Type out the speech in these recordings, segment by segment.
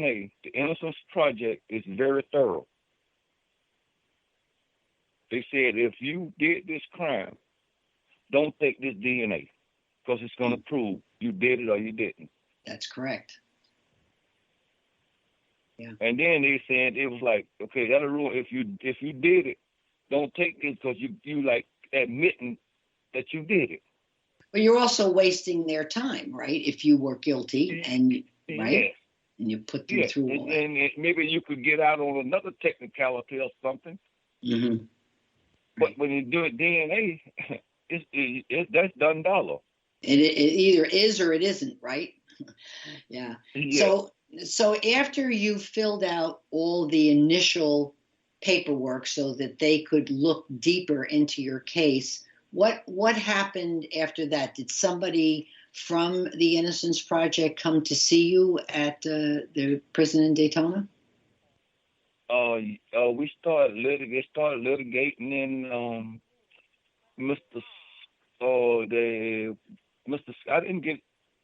the Innocence Project is very thorough. They said if you did this crime, don't take this DNA because it's going to prove you did it or you didn't. That's correct. Yeah. And then they said it was like, okay, that'll rule if you did it, don't take this because you like admitting that you did it. But you're also wasting their time, right? If you were guilty and right, yes. and you put them through all that. And maybe you could get out on another technicality or something. Mm-hmm. But when you do it DNA, that's done dollar. It either is or it isn't, right? Yeah. Yes. So after you filled out all the initial paperwork so that they could look deeper into your case, what happened after that? Did somebody from the Innocence Project come to see you at the prison in Daytona? We started litigating in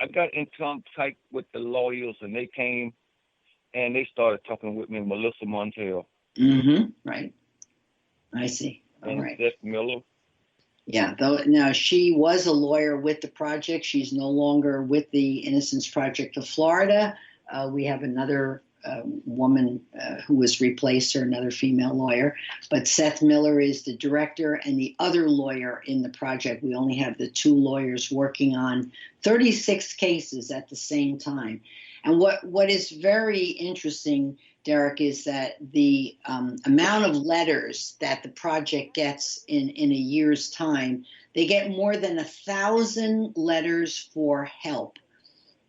I got in contact with the lawyers and they came and they started talking with me, Melissa Montel. Mm-hmm. Right. I see. All and right. Seth Miller. Yeah. Now she was a lawyer with the project. She's no longer with the Innocence Project of Florida. We have another woman who has replaced her, another female lawyer. But Seth Miller is the director and the other lawyer in the project. We only have the two lawyers working on 36 cases at the same time. And what is very interesting, Derrick, is that the amount of letters that the project gets in a year's time, they get more than 1,000 letters for help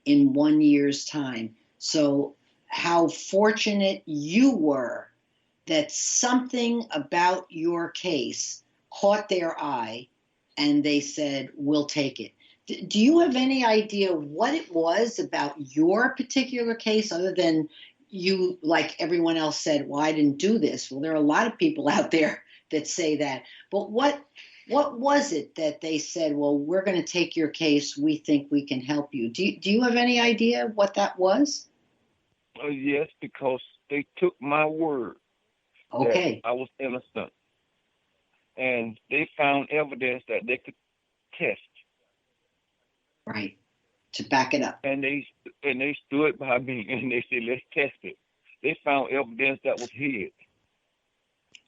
in 1 year's time. So how fortunate you were that something about your case caught their eye and they said, we'll take it. Do you have any idea what it was about your particular case other than you, like everyone else said, well, I didn't do this? Well, there are a lot of people out there that say that. But what was it that they said, well, we're going to take your case. We think we can help you. Do you have any idea what that was? Yes, because they took my word that I was innocent. And they found evidence that they could test. Right, to back it up. And they stood by me and they said, let's test it. They found evidence that was hid.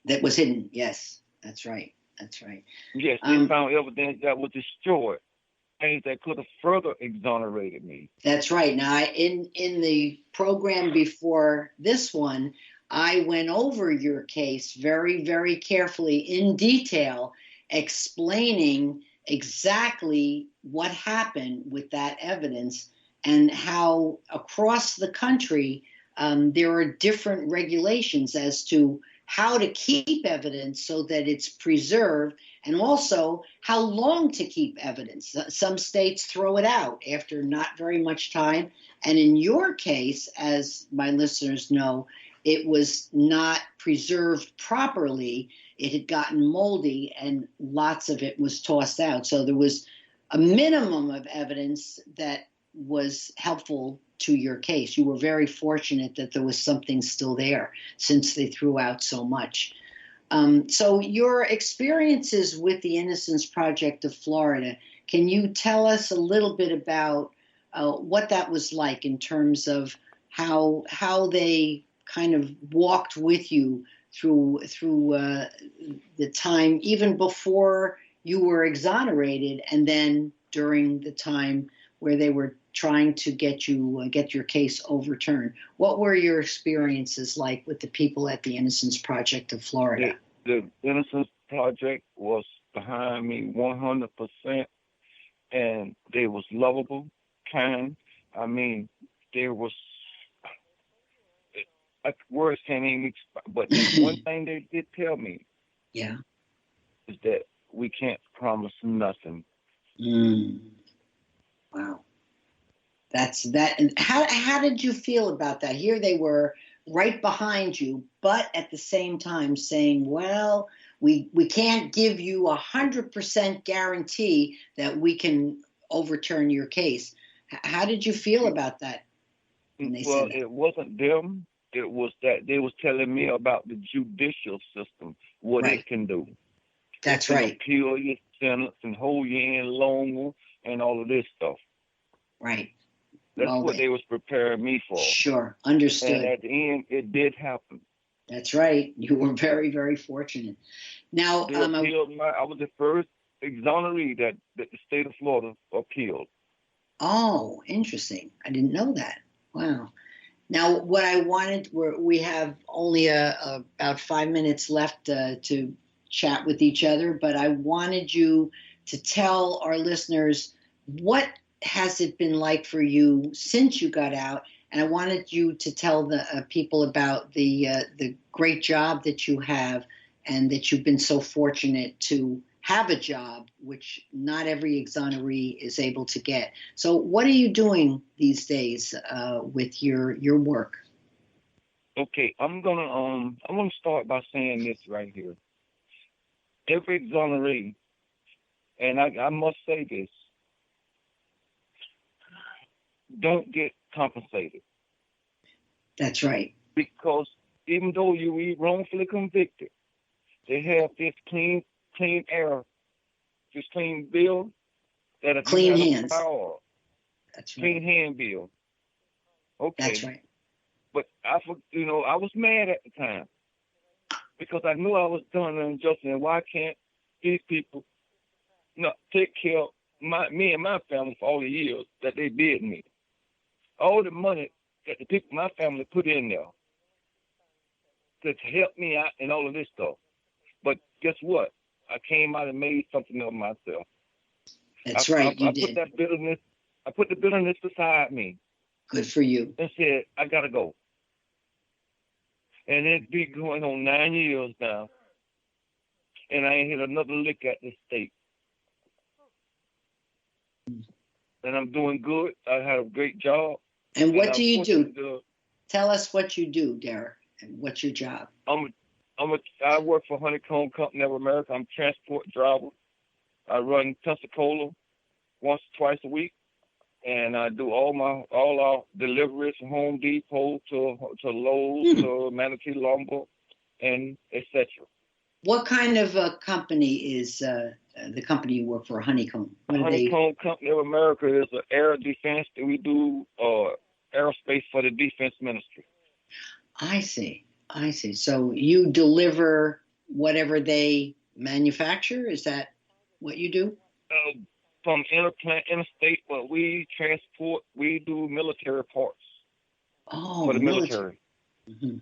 That was hidden, yes. That's right. That's right. Yes, they found evidence that was destroyed. Things that could have further exonerated me. That's right. Now, in the program before this one, I went over your case very, very carefully in detail, explaining exactly what happened with that evidence and how across the country there are different regulations as to how to keep evidence so that it's preserved, and also how long to keep evidence. Some states throw it out after not very much time. And in your case, as my listeners know, it was not preserved properly. It had gotten moldy and lots of it was tossed out. So there was a minimum of evidence that was helpful to your case. You were very fortunate that there was something still there since they threw out so much. So your experiences with the Innocence Project of Florida, can you tell us a little bit about what that was like in terms of how they kind of walked with you through the time, even before you were exonerated, and then during the time where they were trying to get your case overturned? What were your experiences like with the people at the Innocence Project of Florida? The Innocence Project was behind me 100%, and they was lovable, kind. I mean, there was words can't even explain. But one thing they did tell me, yeah, is that we can't promise nothing. Wow. That's that. And how did you feel about that? Here they were right behind you, but at the same time saying, well, we can't give you 100% guarantee that we can overturn your case. How did you feel about that? when they Well, said that? it wasn't them. It was that they was telling me about the judicial system, what Right. it can do. It That's can right. appeal your sentence and hold you in longer and all of this stuff. Right. That's Well, what they was preparing me for. sure. And Understood. at the end, it did happen. That's right. You were very, very fortunate. Now, They appealed I was the first exoneree that the state of Florida appealed. oh, interesting. I didn't know that. Wow. Now, what I wanted, we have only about 5 minutes left to chat with each other, but I wanted you to tell our listeners what has it been like for you since you got out, and I wanted you to tell the people about the great job that you have, and that you've been so fortunate to have a job, which not every exoneree is able to get. So, what are you doing these days with your work? Okay, I'm gonna start by saying this right here. Every exoneree, and I must say this, don't get compensated That's right. because even though you were wrongfully convicted, they have this clean air, this clean bill that if you Clean had a hands. power, That's clean right. hand bill. That's Okay, right. but I was mad at the time because I knew I was done unjust, and why can't these people not take care of me and my family for all the years that they did me? All the money that the people in my family put in there to help me out and all of this stuff. But guess what? I came out and made something of myself. That's right. You I put did. that bitterness, I put the bitterness beside me Good for you. and said, I gotta go. And it's been going on 9 years now, and I ain't hit another lick at this state. And I'm doing good. I had a great job, And and what do I'm you do? fortunate. Tell us what you do, Derrick. And what's your job? I work for Honeycomb Company of America. I'm a transport driver. I run Pensacola once or twice a week, and I do all our deliveries from Home Depot to Lowe's to Manatee Lumber, and etc. What kind of a company is the company you work for, Honeycomb? What do they? Honeycomb Company of America is an air defense that we do aerospace for the defense ministry. I see. I see. So you deliver whatever they manufacture? Is that what you do? From interstate, but we do military parts Oh, for the military. military.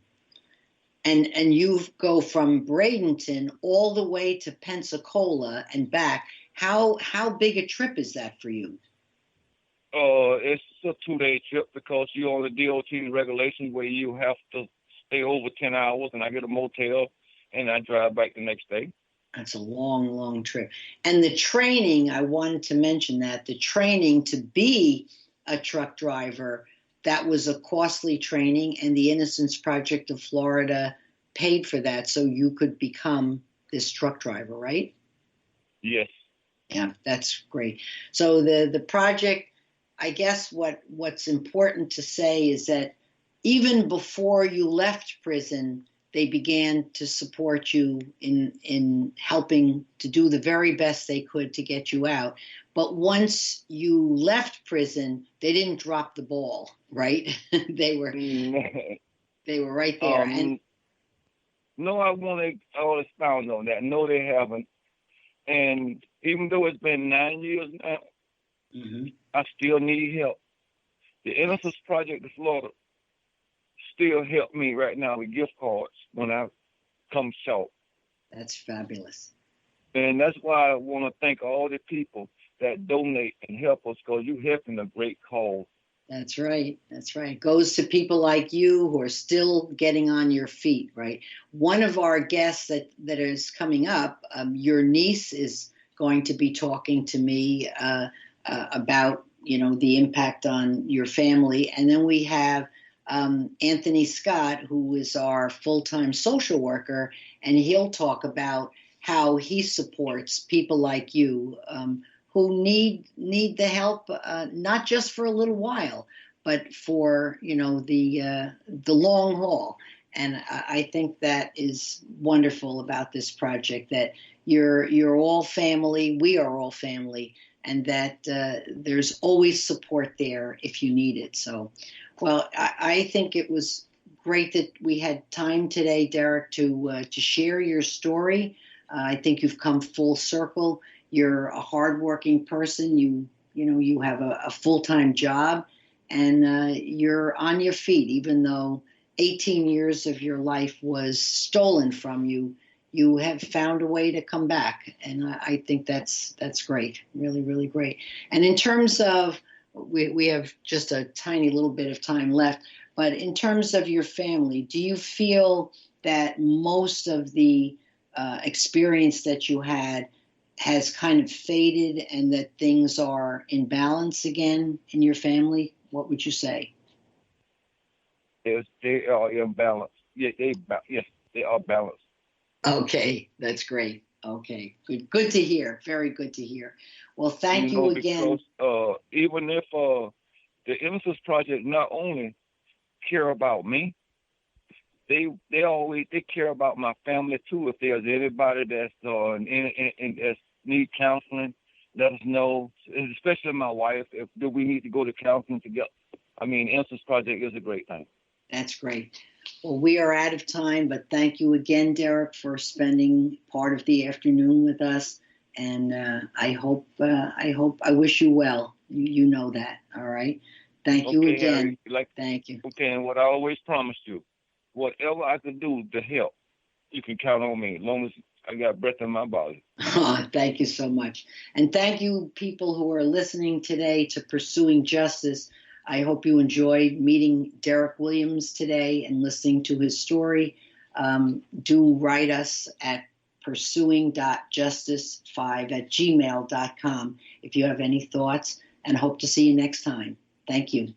Mm-hmm. And you go from Bradenton all the way to Pensacola and back. How big a trip is that for you? It's a 2-day trip because you're on the DOT regulations where you have to stay over 10 hours, and I get a motel, and I drive back the next day. That's a long, long trip. And the training, I wanted to mention that the training to be a truck driver, that was a costly training, and the Innocence Project of Florida paid for that so you could become this truck driver, right? Yes. Yeah, that's great. So the project, I guess what's important to say is that even before you left prison, they began to support you in helping to do the very best they could to get you out. But once you left prison, they didn't drop the ball, right? they were right there. And no, I want to expound on that. No, they haven't. And even though it's been 9 years now, I still need help. The Innocence Project of Florida still help me right now with gift cards when I come short. That's fabulous. And that's why I want to thank all the people that donate and help us, because you're helping a great cause. That's right. That's right. It goes to people like you who are still getting on your feet, right? One of our guests that is coming up, your niece is going to be talking to me about, the impact on your family. And then we have Anthony Scott, who is our full-time social worker, and he'll talk about how he supports people like you who need the help, not just for a little while, but for, the long haul. And I think that is wonderful about this project, that you're all family, we are all family, and that there's always support there if you need it. So, well, I think it was great that we had time today, Derrick, to share your story. I think you've come full circle. You're a hardworking person. You have a full-time job, and you're on your feet, even though 18 years of your life was stolen from you. You have found a way to come back, and I think that's great, really, really great. And in terms of, we have just a tiny little bit of time left, but in terms of your family, do you feel that most of the experience that you had has kind of faded, and that things are in balance again in your family? What would you say? Yes, they are in balance. Yes, they are balanced. Okay, that's great. Okay, good to hear. Very good to hear. Well, thank you again. Because even if the Innocence Project not only care about me, they care about my family too. If there's anybody that's that's need counseling, let us know. And especially my wife, if we need to go to counseling together. I mean, Innocence Project is a great thing. That's great. Well, we are out of time, but thank you again, Derrick, for spending part of the afternoon with us. And I wish you well. You know that. All right. Thank you again. Thank you. Okay, and what I always promised you, whatever I can do to help, you can count on me, as long as I got breath in my body. Oh, thank you so much. And thank you, people who are listening today to Pursuing Justice. I hope you enjoyed meeting Derrick Williams today and listening to his story. Do write us at pursuing.justice5@gmail.com if you have any thoughts, and hope to see you next time. Thank you.